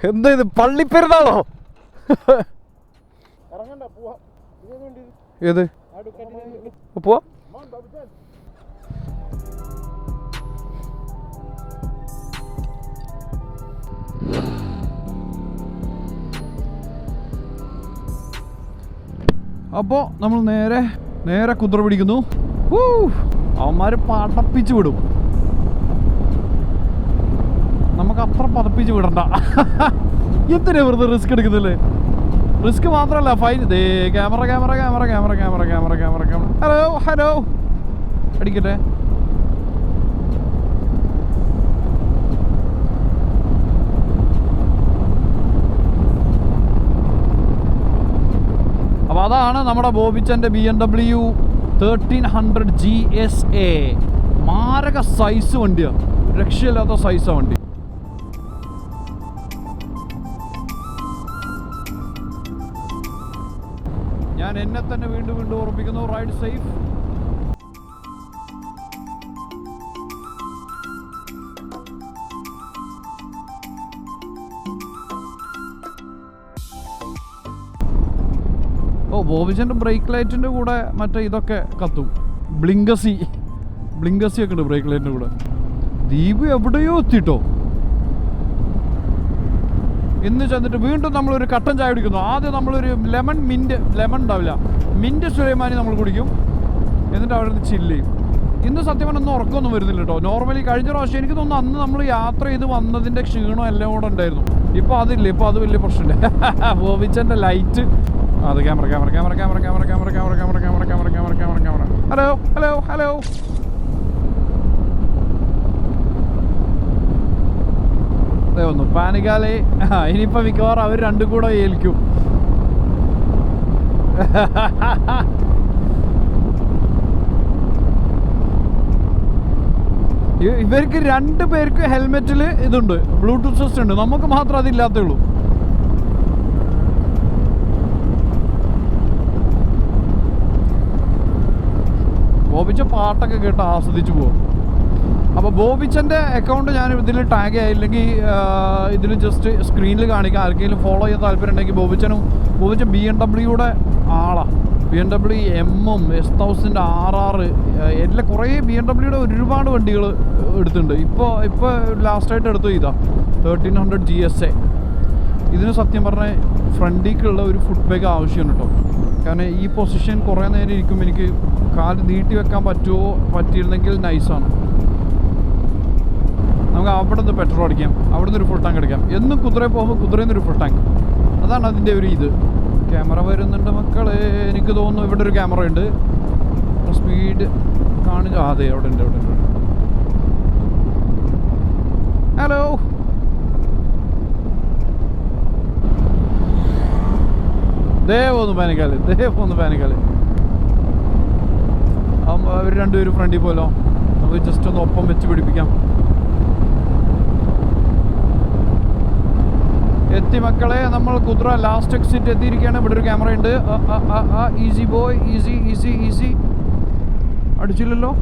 എന്താ ഇത്, പള്ളിപ്പെരുന്നാളോ? ഇറങ്ങണ്ട, പോവാ. ഏത് പോവാ? അപ്പോൾ നമ്മൾ നേരെ കുതിര പിടിക്കുന്നു. അവന്മാര് പടപ്പിച്ച് വിടും, നമുക്ക് അത്ര പതപ്പിച്ച് വിടണ്ട. എന്തിനാ വെറുതെ റിസ്ക് എടുക്കുന്നില്ലേ? റിസ്ക് മാത്രമല്ല ഫൈൻ. ദേ camera camera camera camera camera camera camera camera hello hello അടിക്കട്ടെ. അപ്പോൾ അതാണ് നമ്മുടെ ബോബിച്ചൻ്റെ BMW 1300 GSA. മാരക സൈസ് വണ്ടിയാണ്, രക്ഷയില്ലാത്ത സൈസാണ് വണ്ടി. ഞാൻ എന്നെ തന്നെ വീണ്ടും വീണ്ടും ഓർമ്മിപ്പിക്കുന്നു, റൈഡ് സേഫ്. ബോബിച്ചൻ്റെ ബ്രേക്ക് ലൈറ്റിൻ്റെ കൂടെ മറ്റേ ഇതൊക്കെ കത്തും, ബ്ലിങ്കസി ഒക്കെ ഉണ്ട് ബ്രേക്ക് ലൈറ്റിൻ്റെ കൂടെ. ദീപ് എവിടെയോ എത്തിട്ടോ. ഇന്ന് ചെന്നിട്ട് വീണ്ടും നമ്മളൊരു കട്ടൻ ചായ കുടിക്കുന്നു. ആദ്യം നമ്മളൊരു ലെമൺ ഉണ്ടാവില്ല, മിൻറ്റ് സുലൈമാനി നമ്മൾ കുടിക്കും, എന്നിട്ട് അവിടെ നിന്ന് ചില്ല് ചെയ്യും. ഇന്ന് സത്യം പറഞ്ഞാൽ ഒന്നും ഉറക്കമൊന്നും വരുന്നില്ല കേട്ടോ. നോർമലി കഴിഞ്ഞ പ്രാവശ്യം എനിക്ക് തോന്നുന്നു അന്ന് നമ്മൾ യാത്ര ചെയ്ത് വന്നതിൻ്റെ ക്ഷീണം എല്ലാം കൂടെ ഉണ്ടായിരുന്നു. ഇപ്പോൾ അതില്ല, ഇപ്പോൾ അത് വലിയ പ്രശ്നമില്ല. ബോബിച്ചൻ്റെ ലൈറ്റ് അത് camera camera camera camera camera camera camera camera camera camera camera camera camera hello hello hello. ഒന്ന് പാനിക്കാലേ. ഇനിയിപ്പോൾ മിക്കവാറും അവർ രണ്ടും കൂടെ ഏൽക്കും. ഇവർക്ക് 2 പേർക്ക് ഹെൽമെറ്റിൽ ഇതുണ്ട്, ബ്ലൂടൂത്ത് സിസ്റ്റം ഉണ്ട്, നമുക്ക് മാത്രം അതില്ലാത്തേ ഉള്ളൂ. ബോബിച്ച പാട്ടൊക്കെ കേട്ട് ആസ്വദിച്ച് പോകും. അപ്പോൾ ബോബിച്ചൻ്റെ അക്കൗണ്ട് ഞാൻ ഇതിൽ ടാഗ് ആയില്ലെങ്കിൽ ഇതിൽ ജസ്റ്റ് സ്ക്രീനിൽ കാണിക്കാം. ആർക്കെങ്കിലും ഫോളോ ചെയ്യാൻ താല്പര്യം ഉണ്ടെങ്കിൽ ബോബിച്ചൻ BMW ആളാണ്. BMW M-ഉം S1000 RR എല്ലാം കുറേ BMW ഒരുപാട് വണ്ടികൾ എടുത്തിട്ടുണ്ട്. ഇപ്പോൾ ലാസ്റ്റായിട്ട് എടുത്തു ഇതാ 1300 GSA. ഇതിന് സത്യം പറഞ്ഞാൽ ഫ്രണ്ടിലേക്കുള്ള ഒരു ഫുട് ബാഗ് ആവശ്യമുണ്ട് കേട്ടോ. കാരണം ഈ പൊസിഷൻ കുറേ നേരം ഇരിക്കുമ്പോൾ എനിക്ക് കാല് നീട്ടി വെക്കാൻ പറ്റിയിരുന്നെങ്കിൽ നൈസാണ്. നമുക്ക് അവിടെ നിന്ന് പെട്രോൾ അടിക്കാം, അവിടെ നിന്ന് ഒരു ഫുൾ ടാങ്ക് അടിക്കാം. എന്നും കുതിരയിൽ പോകുമ്പോൾ കുതിരയിൽ നിന്നൊരു ഫുൾ ടാങ്ക്. അതാണ് അതിൻ്റെ ഒരു ഇത്. ക്യാമറ വരുന്നുണ്ട് മക്കളെ. എനിക്ക് തോന്നുന്നു ഇവിടെ ഒരു ക്യാമറ ഉണ്ട്. സ്പീഡ് കാണിച്ചു. അതെ അവിടെ ഉണ്ട്. ഹലോ ദേ പോന്നു പാനിക്കാല്. അവർ രണ്ടുപേരും ഫ്രണ്ടിൽ പോലോ. നമുക്ക് ജസ്റ്റ് ഒന്ന് ഒപ്പം വെച്ച് പിടിപ്പിക്കാം. എത്തി മക്കളെ, നമ്മൾ കുതിര ലാസ്റ്റ് എക്സിറ്റ് എത്തിയിരിക്കുകയാണ്. ഇവിടെ ഒരു ക്യാമറ ഉണ്ട്. Easy boy, easy. അടിച്ചില്ലല്ലോ.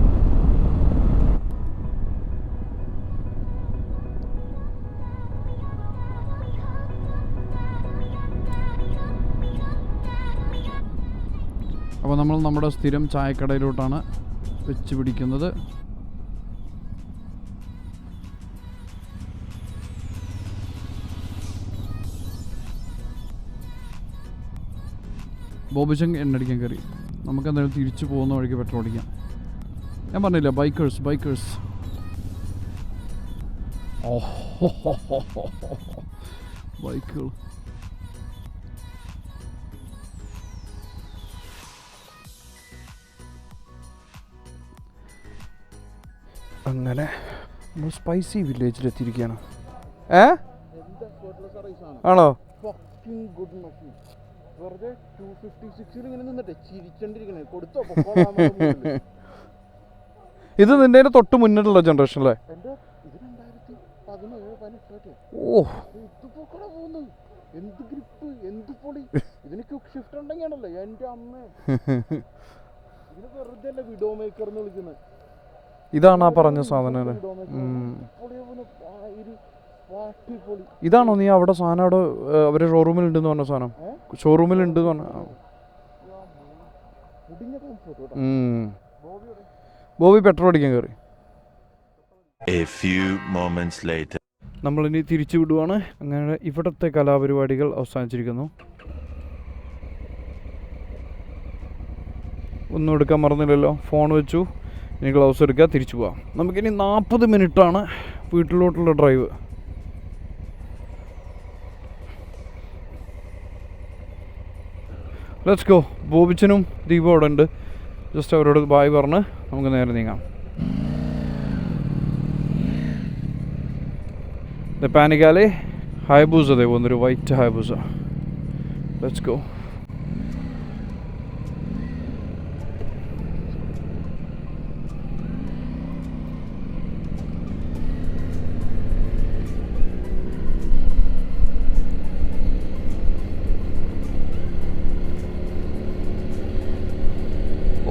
അപ്പോൾ നമ്മൾ നമ്മുടെ സ്ഥിരം ചായക്കടയിലോട്ടാണ് വെച്ച് പിടിക്കുന്നത്. ബോബിച്ചൻ എണ്ണടിക്കാൻ കയറി. നമുക്ക് എന്തായാലും തിരിച്ചു പോകുന്ന വഴിക്ക് പെട്രോൾ അടിക്കാം. ഞാൻ പറഞ്ഞില്ല, ബൈക്കേഴ്സ് ബൈക്കുകൾ. അങ്ങനെ നമ്മൾ സ്പൈസി വില്ലേജിലെത്തിയിരിക്കുകയാണ്. ആണോ? ഇത് നിന്റെ തൊട്ട് മുന്നിട്ടുള്ള ജനറേഷൻ അല്ലേ? ഓ, എന്ത് ഗ്രിപ്പ്, എന്ത് പൊളി. ഇതിന് ക്വിക്ക് ഷിഫ്റ്റ് ഉണ്ടെങ്കിയാണല്ലോ എന്റെ അമ്മ. ഇതിന് വെറുതെ അല്ല വിഡോ മേക്കർ എന്ന് വിളിക്കുന്നത്. ഇതാണ് ആ പറഞ്ഞ സാധനം. ഇതാണോ നീ അവിടെ സാധനം അവിടെ അവര് ഷോറൂമിൽ ഉണ്ടെന്ന് പറഞ്ഞ സാധനം? ഷോറൂമിൽ ഉണ്ട് പറഞ്ഞ. ബോബി പെട്രോൾ അടിക്കാൻ കയറി. നമ്മളിനി തിരിച്ചു വിടുവാണ്. അങ്ങനെ ഇവിടുത്തെ കലാപരിപാടികൾ അവസാനിച്ചിരിക്കുന്നു. ഒന്നും എടുക്കാൻ മറന്നില്ലല്ലോ, ഫോൺ വെച്ചു. ഇനി ഗ്ലൗസ് എടുക്കുക, തിരിച്ചു പോവാം. നമുക്കിനി 40 മിനിറ്റാണ് വീട്ടിലോട്ടുള്ള ഡ്രൈവ്. Let's go. ബോബിച്ചനും ദീപം അവിടെ ഉണ്ട്. ജസ്റ്റ് അവരോട് ബായ് പറഞ്ഞ് നമുക്ക് നേരെ നീങ്ങാം. പാനിക്കാലെ ഹൈബൂസ അതെ പോകുന്നൊരു വൈറ്റ് ഹൈബൂസ. Let's go.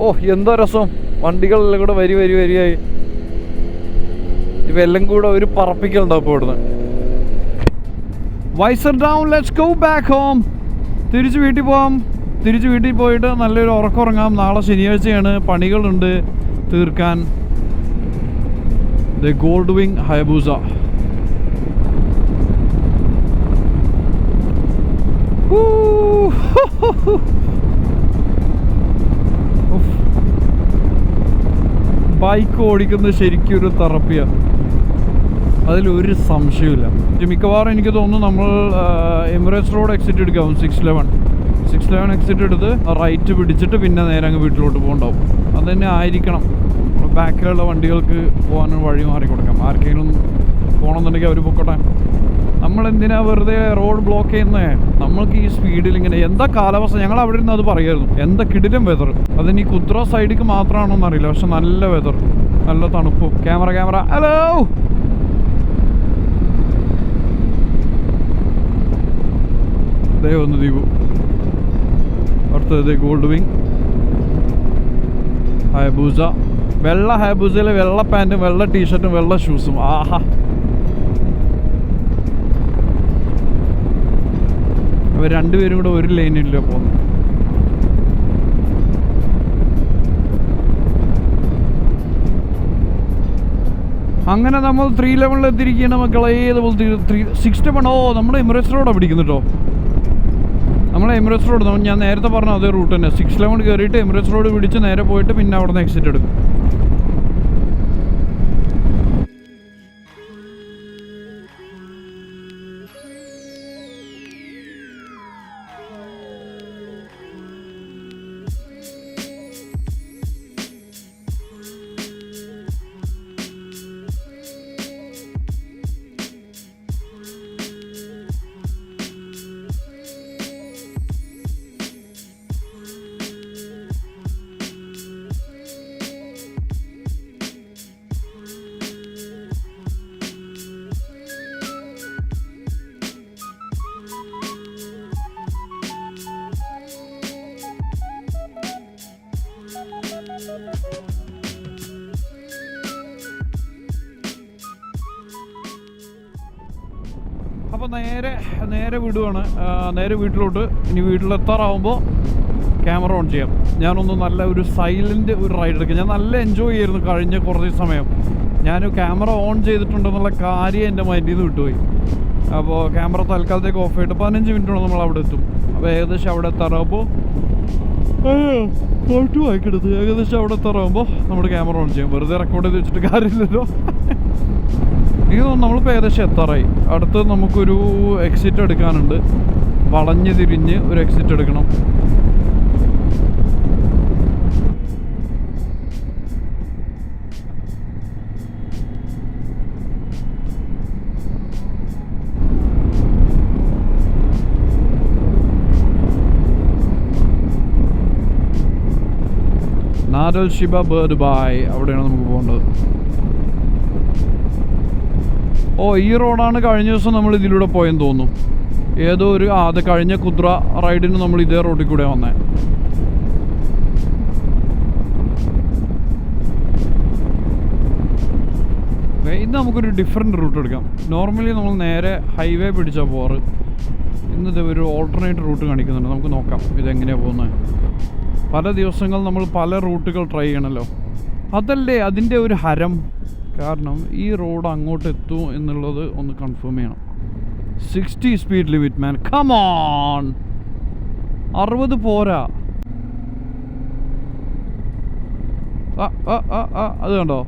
ഓ, എന്താ രസം. വണ്ടികളെല്ലാം കൂടെ വരിയായി. ഇവെല്ലാം കൂടെ ഒരു പറപ്പിക്കലുണ്ടാവും ഇപ്പോൾ ഇവിടുന്ന്. Visor down, let's go back home. തിരിച്ച് വീട്ടിൽ പോകാം. തിരിച്ച് വീട്ടിൽ പോയിട്ട് നല്ലൊരു ഉറക്കം. നാളെ ശനിയാഴ്ചയാണ്, പണികളുണ്ട് തീർക്കാൻ. The Gold Wing Hayabusa. Bike ഓടിക്കുന്നത് ശരിക്കും ഒരു തെറപ്പിയാണ്, അതിലൊരു സംശയമില്ല. മിക്കവാറും എനിക്ക് തോന്നുന്നു നമ്മൾ എമിറേറ്റ്സ് റോഡ് എക്സിറ്റ് എടുക്കാവും. 611 എക്സിറ്റ് എടുത്ത് റൈറ്റ് പിടിച്ചിട്ട് പിന്നെ നേരെ അങ്ങ് വീട്ടിലോട്ട് പോകണ്ടാവും. അത് തന്നെ ആയിരിക്കണം. ബാക്കിലുള്ള വണ്ടികൾക്ക് പോകാൻ വഴി മാറി കൊടുക്കാം. ആർക്കെങ്കിലും പോകണമെന്നുണ്ടെങ്കിൽ അവർ പൊക്കോട്ടെ. നമ്മളെന്തിനാ വെറുതെ റോഡ് ബ്ലോക്ക് ചെയ്യുന്നത്? നമ്മൾക്ക് ഈ സ്പീഡിൽ ഇങ്ങനെ എന്താ കാലാവസ്ഥ? ഞങ്ങൾ അവിടെ ഇരുന്ന് അത് പറയായിരുന്നു, എന്താ കിടിലം വെതർ. അതിന് ഈ കുദ്ര സൈഡിലേക്ക് മാത്രമാണോ എന്നറിയില്ല, പക്ഷെ നല്ല വെതർ, നല്ല തണുപ്പും. Camera hello. ഒന്ന് ദീപു. അടുത്തത് ഗോൾഡ് വിങ് ഹയബൂസ. വെള്ള ഹയബൂസയിലെ വെള്ള പാൻറ്റും വെള്ള ടീഷർട്ടും വെള്ള ഷൂസും. ആഹാ, അവർ രണ്ടുപേരും കൂടെ ഒരു ലൈനില്ല പോകുന്നു. അങ്ങനെ നമ്മൾ 311 എത്തിയിരിക്കുകയാണ് മക്കളെ. 611. ഓ, നമ്മുടെ എമിറേറ്റ്സ് റോഡാണ് പിടിക്കുന്നത് കേട്ടോ. നമ്മളെ എമിറേറ്റ്സ് റോഡ് ഞാൻ നേരത്തെ പറഞ്ഞ അതേ റൂട്ട് തന്നെ. 611 കയറിയിട്ട് എമിറേറ്റ്സ് റോഡ് പിടിച്ച് നേരെ പോയിട്ട് പിന്നെ അവിടെ നിന്ന് എക്സിറ്റ് എടുക്കും. അപ്പോൾ നേരെ വിടുവാണ്, നേരെ വീട്ടിലോട്ട്. ഇനി വീട്ടിലെത്താറാവുമ്പോൾ ക്യാമറ ഓൺ ചെയ്യാം. ഞാനൊന്ന് നല്ല ഒരു സൈലൻറ്റ് ഒരു റൈഡ് എടുക്കാം. ഞാൻ നല്ല എൻജോയ് ചെയ്യായിരുന്നു കഴിഞ്ഞ കുറച്ച് സമയം. ഞാൻ ക്യാമറ ഓൺ ചെയ്തിട്ടുണ്ടെന്നുള്ള കാര്യം എൻ്റെ മൈൻഡിൽ നിന്ന് വിട്ടുപോയി. അപ്പോൾ ക്യാമറ തൽക്കാലത്തേക്ക് ഓഫ് ചെയ്തിട്ട് 15 മിനിറ്റ് നമ്മൾ അവിടെ എത്തും. അപ്പോൾ ഏകദേശം അവിടെ എത്താറാകുമ്പോൾ ഫോട്ടോ വായിക്കെടുത്ത് ഏകദേശം അവിടെ എത്താറാകുമ്പോൾ നമ്മുടെ ക്യാമറ ഓൺ ചെയ്യും. വെറുതെ റെക്കോർഡ് ചെയ്ത് വെച്ചിട്ട് കാര്യമില്ലല്ലോ. എനിക്ക് തോന്നുന്നു നമ്മളിപ്പോൾ ഏകദേശം എത്താറായി. അടുത്ത് നമുക്കൊരു എക്സിറ്റ് എടുക്കാനുണ്ട്. വളഞ്ഞ് തിരിഞ്ഞ് ഒരു എക്സിറ്റ് എടുക്കണം. നാദൽ ഷിബ ബേർഡ് ബായ്, അവിടെയാണ് നമുക്ക് പോകേണ്ടത്. ഓ, ഈ റോഡാണ് കഴിഞ്ഞ ദിവസം നമ്മൾ ഇതിലൂടെ പോയെന്ന് തോന്നുന്നു. ഏതോ ഒരു അത് കഴിഞ്ഞ കുദ്ര റൈഡിന് നമ്മൾ ഇതേ റോഡിൽ കൂടെ വന്നേ. ഇന്ന് നമുക്കൊരു ഡിഫറെൻറ്റ് റൂട്ട് എടുക്കാം. നോർമലി നമ്മൾ നേരെ ഹൈവേ പിടിച്ചാൽ പോവാറ്. ഇന്നത് ഒരു ഓൾട്ടർനേറ്റ് റൂട്ട് കാണിക്കുന്നുണ്ട്. നമുക്ക് നോക്കാം ഇതെങ്ങനെയാണ് പോകുന്നത്. പല ദിവസങ്ങൾ നമ്മൾ പല റൂട്ടുകൾ ട്രൈ ചെയ്യണമല്ലോ. അതല്ലേ അതിൻ്റെ ഒരു ഹരം. കാരണം ഈ റോഡ് അങ്ങോട്ട് എത്തും എന്നുള്ളത് ഒന്ന് കൺഫേം ചെയ്യണം. 60 speed limit man, come on. 60 പോരാ. അത് കണ്ടോ,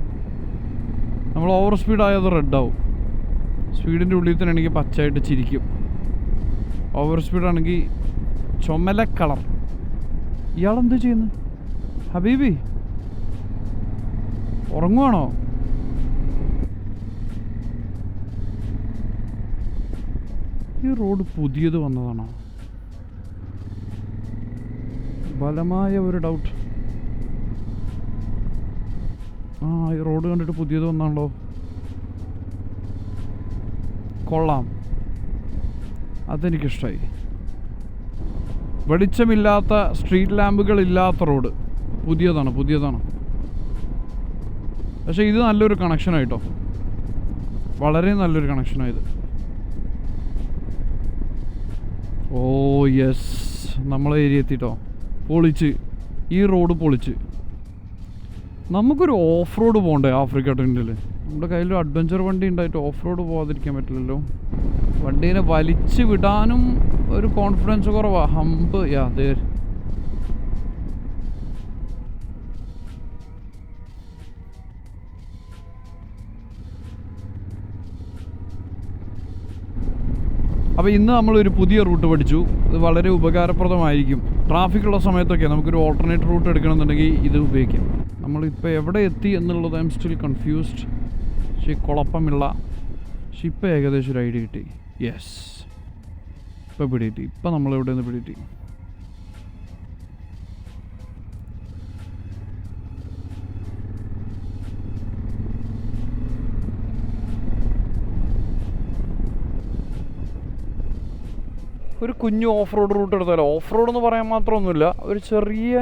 നമ്മൾ ഓവർ സ്പീഡായത് റെഡ് ആവും. സ്പീഡിൻ്റെ ഉള്ളിൽ തന്നെ എനിക്ക് പച്ചയായിട്ട് ചിരിക്കും. Over സ്പീഡാണെങ്കിൽ ചുമല colour. ഇയാളെന്ത് ചെയ്യുന്നു ഹബീബി? ഉറങ്ങുവാണോ? ഈ റോഡ് പുതിയത് വന്നതാണോ? ബലമായ ഒരു ഡൗട്ട്. ഈ റോഡ് കണ്ടിട്ട് പുതിയത് വന്നാണല്ലോ. കൊള്ളാം, അതെനിക്കിഷ്ടമായി. വെളിച്ചമില്ലാത്ത സ്ട്രീറ്റ് ലാമ്പുകളില്ലാത്ത റോഡ് പുതിയതാണ്. പക്ഷേ ഇത് നല്ലൊരു കണക്ഷനായിട്ടോ, വളരെ നല്ലൊരു കണക്ഷനായത്. ഓ യെസ്, നമ്മളെ ഏരിയ എത്തിട്ടോ. പൊളിച്ച്, ഈ റോഡ് പൊളിച്ച്. നമുക്കൊരു ഓഫ് റോഡ് പോകണ്ടേ ആഫ്രിക്ക ട്രെൻഡിൽ? നമ്മുടെ കയ്യിൽ അഡ്വഞ്ചർ വണ്ടി ഉണ്ടായിട്ട് ഓഫ് റോഡ് പോകാതിരിക്കാൻ പറ്റില്ലല്ലോ. വണ്ടീനെ വലിച്ച് വിടാനും ഒരു കോൺഫിഡൻസ് കുറവാണ്. ഹമ്പ് യാതേ. അപ്പോൾ ഇന്ന് നമ്മളൊരു പുതിയ റൂട്ട് പഠിച്ചു. ഇത് വളരെ ഉപകാരപ്രദമായിരിക്കും. ട്രാഫിക്കുള്ള സമയത്തൊക്കെ നമുക്കൊരു ഓൾട്ടർനേറ്റ് റൂട്ട് എടുക്കണമെന്നുണ്ടെങ്കിൽ ഇത് ഉപയോഗിക്കാം. നമ്മളിപ്പോൾ എവിടെ എത്തി എന്നുള്ളത് ഐ എം സ്റ്റിൽ കൺഫ്യൂസ്ഡ്. പക്ഷേ കുഴപ്പമില്ല. പക്ഷെ ഇപ്പോൾ ഏകദേശം ഒരു ഐഡിയ കിട്ടി. യെസ്, ഇപ്പോൾ പിടികിട്ടി. ഇപ്പം നമ്മളെവിടെ നിന്ന് പിടികിട്ടി. ഒരു കുഞ്ഞു ഓഫ് റോഡ് റൂട്ട് എടുത്താലോ? ഓഫ് റോഡ് എന്ന് പറയാൻ മാത്രമൊന്നുമില്ല, ഒരു ചെറിയ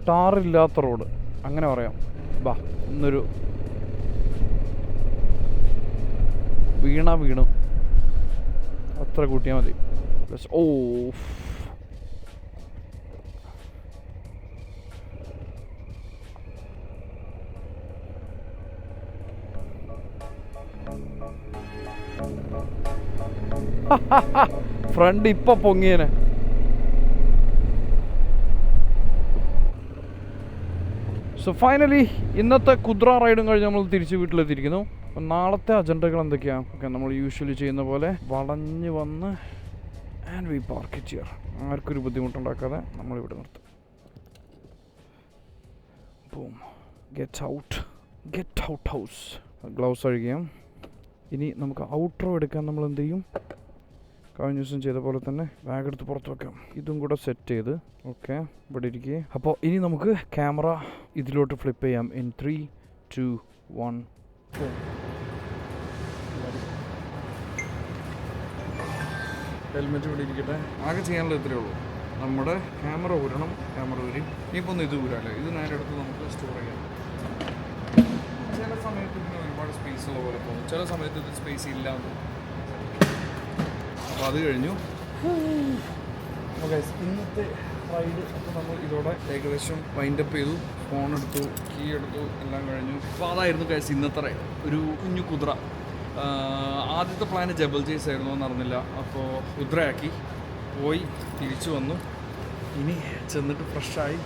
ടാറില്ലാത്ത റോഡ് അങ്ങനെ പറയാം. ബാ, ഇന്നൊരു വീണു അത്ര കൂട്ടിയാൽ മതി. ഓ, ഫ്രണ്ട് ഇപ്പൊ പൊങ്ങിയനെ. സോ ഫൈനലി ഇന്നത്തെ കുദ്ര റൈഡും കഴിഞ്ഞ് നമ്മൾ തിരിച്ച് വീട്ടിലെത്തിയിരിക്കുന്നു. അപ്പം നാളത്തെ അജണ്ടകൾ എന്തൊക്കെയാണ്? ഓക്കെ, നമ്മൾ യൂഷ്വലി ചെയ്യുന്ന പോലെ വളഞ്ഞ് വന്ന് and we park it here. ആർക്കൊരു ബുദ്ധിമുട്ടുണ്ടാക്കാതെ നമ്മളിവിടെ നിർത്തും. Boom, get out house. Gloves അഴിക്കാം. ഇനി നമുക്ക് ഔട്ട്രോ എടുക്കാൻ നമ്മൾ എന്ത് ചെയ്യും? കഴിഞ്ഞ ദിവസം ചെയ്ത പോലെ തന്നെ ബാഗ് എടുത്ത് പുറത്ത് വെക്കാം. ഇതും കൂടെ സെറ്റ് ചെയ്ത് ഓക്കെ ഇവിടെ ഇരിക്കുക. അപ്പോൾ ഇനി നമുക്ക് ക്യാമറ ഇതിലോട്ട് ഫ്ലിപ്പ് ചെയ്യാം. ഇൻ 3, 2, 1 ഹെൽമെറ്റ് ഇവിടെ ഇരിക്കട്ടെ. ആകെ ചെയ്യാനുള്ളത് ഇത്രയേ ഉള്ളൂ. നമ്മുടെ ക്യാമറ ഊരണം. ക്യാമറ ഊരി ഇനിയിപ്പോൾ ഒന്ന് ഇത് ഊരാല്ലേ, ഇത് നേരെ എടുത്ത് നമുക്ക് സ്റ്റോർ ചെയ്യാം. ചില സമയത്ത് ഇതിന് ഒരുപാട് സ്പേസ് ഉള്ള പോലെ തോന്നും, ചില സമയത്ത് ഇത് സ്പേസ് ഇല്ല എന്ന് തോന്നും. അപ്പോൾ അത് കഴിഞ്ഞു. ഓക്കെ, ഇന്നത്തെ റൈഡ് അപ്പോൾ നമ്മൾ ഇതോടെ ഏകദേശം വൈൻഡപ്പ് ചെയ്തു. ഫോൺ എടുത്തു, കീ എടുത്തു, എല്ലാം കഴിഞ്ഞു. അപ്പോൾ അതായിരുന്നു കഴിച്ച് ഇന്നത്തെ റൈഡ്. ഒരു കുഞ്ഞു കുതിര. ആദ്യത്തെ പ്ലാന് ജബൽ ചേസ് ആയിരുന്നു, എന്നറിഞ്ഞില്ല. അപ്പോൾ കുതിരയാക്കി പോയി തിരിച്ചു വന്നു. ഇനി ചെന്നിട്ട് ഫ്രഷായി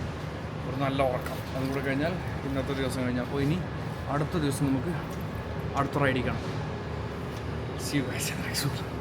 ഒരു നല്ല ഉറക്കം. അതും കൂടെ കഴിഞ്ഞാൽ ഇന്നത്തെ ദിവസം കഴിഞ്ഞാൽ. അപ്പോൾ ഇനി അടുത്ത ദിവസം നമുക്ക് അടുത്ത റൈഡിൽ കാണാം. See you guys in the next one.